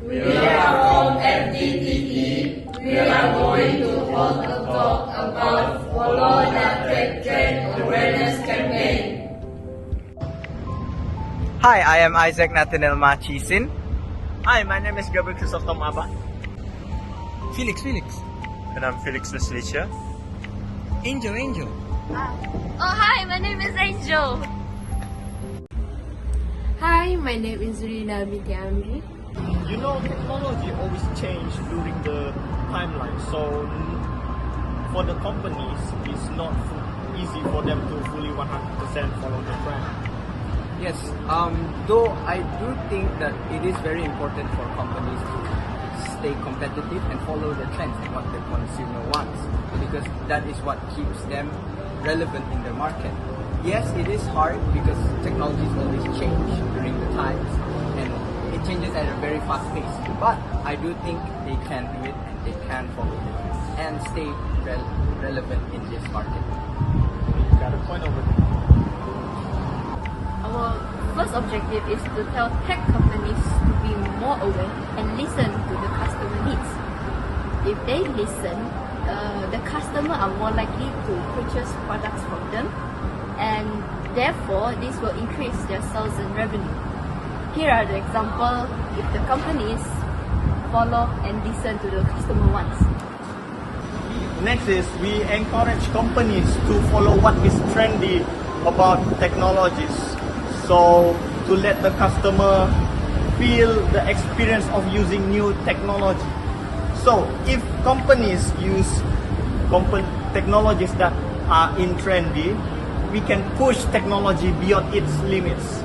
We are from FDTT. We are going to hold a talk about Follow the Tech Trend Awareness Campaign. Hi, I am Isaac Nathaniel Machisin. Hi, my name is Gabriel Chrysostom Abba. Felix. And I'm Felix Leslicia. Angel. Oh, hi, my name is Angel. Hi, my name is Rina Bityamri. You know, technology always changes during the timeline. So, for the companies, it's not easy for them to fully 100% follow the trend. Yes, though I do think that it is very important for companies to stay competitive and follow the trends and what the consumer wants, because that is what keeps them relevant in the market. Yes, it is hard because technologies always change during the times and it changes at a very fast pace, but I do think they can do it and they can follow the trends and stay relevant in this market. You got a point over there. Our first objective is to tell tech companies to be more aware and listen to the customer needs. If they listen, the customer are more likely to purchase products from them, and therefore this will increase their sales and revenue. Here are the examples if the companies follow and listen to the customer wants. Next is we encourage companies to follow what is trendy about technologies. So to let the customer feel the experience of using new technology. So if companies use technologies that are in trendy, we can push technology beyond its limits.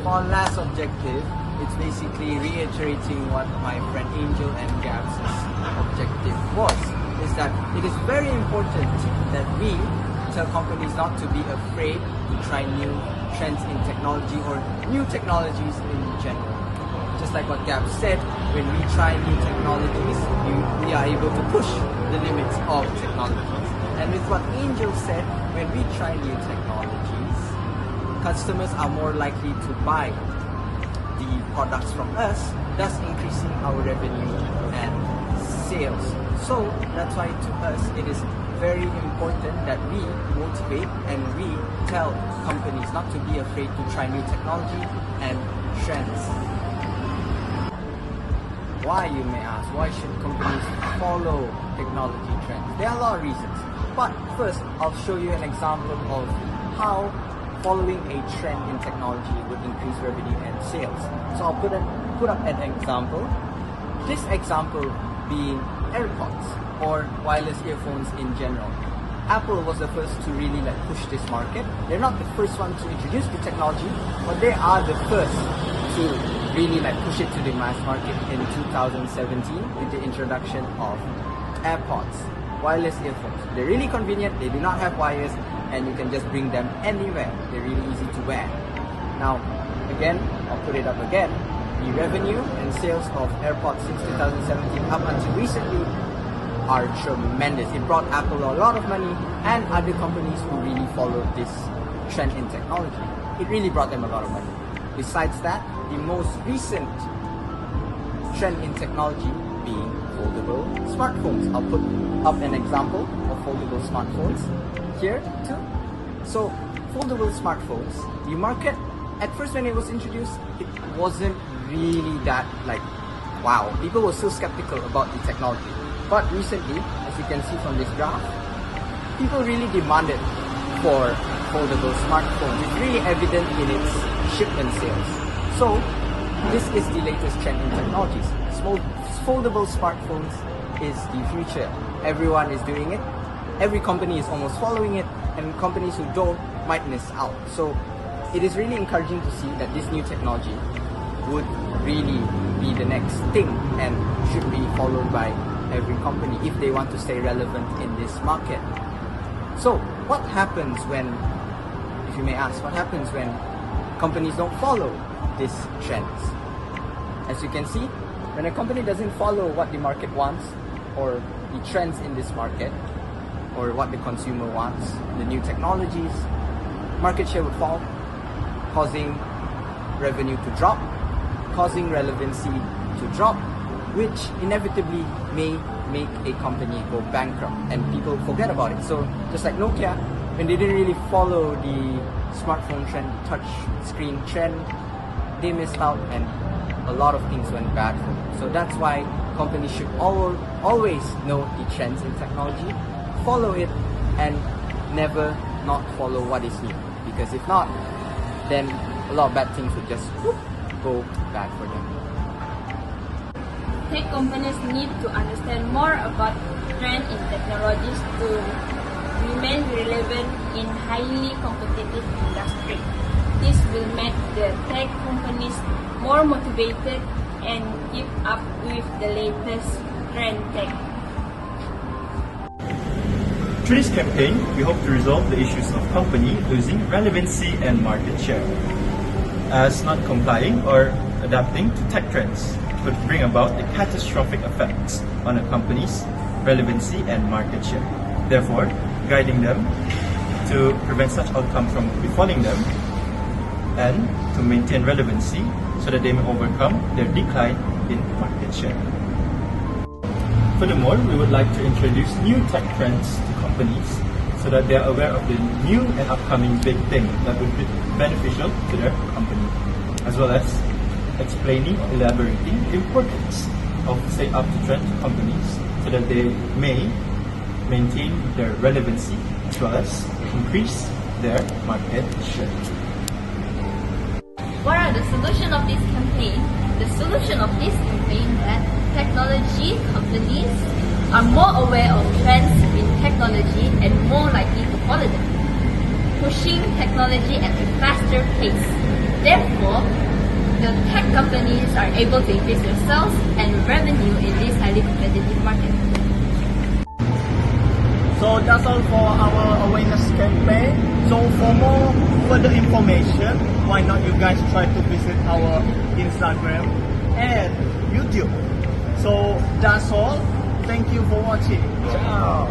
For our last objective, it's basically reiterating what my friend Angel and Gab's objective was, is that it is very important that we tell companies not to be afraid to try new trends in technology or new technologies in general. Just like what Gab said, when we try new technologies, we are able to push the limits of technologies. And with what Angel said, when we try new technologies, customers are more likely to buy the products from us, thus increasing our revenue and sales. So that's why to us it is very important that we motivate and we tell companies not to be afraid to try new technology and trends. Why, you may ask, why should companies follow technology trends? There are a lot of reasons, but first I'll show you an example of how following a trend in technology would increase revenue and sales. So I'll put up an example. This example being AirPods or wireless earphones in general. Apple was the first to really push this market. They're not the first one to introduce the technology, but they are the first to really push it to the mass market in 2017 with the introduction of AirPods, wireless earphones. They're really convenient, they do not have wires, and you can just bring them anywhere. They're really easy to wear. Now, again, I'll put it up again. The revenue and sales of AirPods since 2017 up until recently are tremendous. It brought Apple a lot of money and other companies who really followed this trend in technology. It really brought them a lot of money. Besides that, the most recent trend in technology being foldable smartphones. I'll put up an example of foldable smartphones here too. So foldable smartphones, the market at first when it was introduced, it wasn't really that wow. People were still skeptical about the technology. But recently, as you can see from this graph, people really demanded for foldable smartphones. It's really evident in its shipment sales. So this is the latest trend in technologies. Foldable smartphones is the future. Everyone is doing it. Every company is almost following it, and companies who don't might miss out. So it is really encouraging to see that this new technology would really be the next thing and should be followed by every company if they want to stay relevant in this market. So what happens when, if you may ask, what happens when companies don't follow these trends? As you can see, when a company doesn't follow what the market wants or the trends in this market or what the consumer wants, the new technologies, market share would fall, causing revenue to drop, causing relevancy to drop, which inevitably may make a company go bankrupt and people forget about it. So just like Nokia, when they didn't really follow the smartphone trend, touch screen trend, they missed out and a lot of things went bad for them. So that's why companies should always know the trends in technology, follow it, and never not follow what is new. Because if not, then a lot of bad things would just go bad for them. Tech companies need to understand more about trend in technologies to remain relevant in highly competitive industry. This will make the tech companies more motivated and keep up with the latest trend tech. Through this campaign, we hope to resolve the issues of company losing relevancy and market share, as not complying or adapting to tech trends could bring about the catastrophic effects on a company's relevancy and market share. Therefore, guiding them to prevent such outcomes from befalling them and to maintain relevancy so that they may overcome their decline in market share. Furthermore, we would like to introduce new tech trends to companies so that they are aware of the new and upcoming big things that would be beneficial to their company, as well as explaining or elaborating the importance of staying up to trend companies so that they may maintain their relevancy as well as increase their market share. What are the solution of this campaign? The solution of this campaign that technology companies are more aware of trends in technology and more likely to follow them, pushing technology at a faster pace. Therefore, the tech companies are able to increase their sales and revenue in this highly competitive market. So that's all for our awareness campaign. So for more further information, why not you guys try to visit our Instagram and YouTube. So that's all. Thank you for watching. Ciao.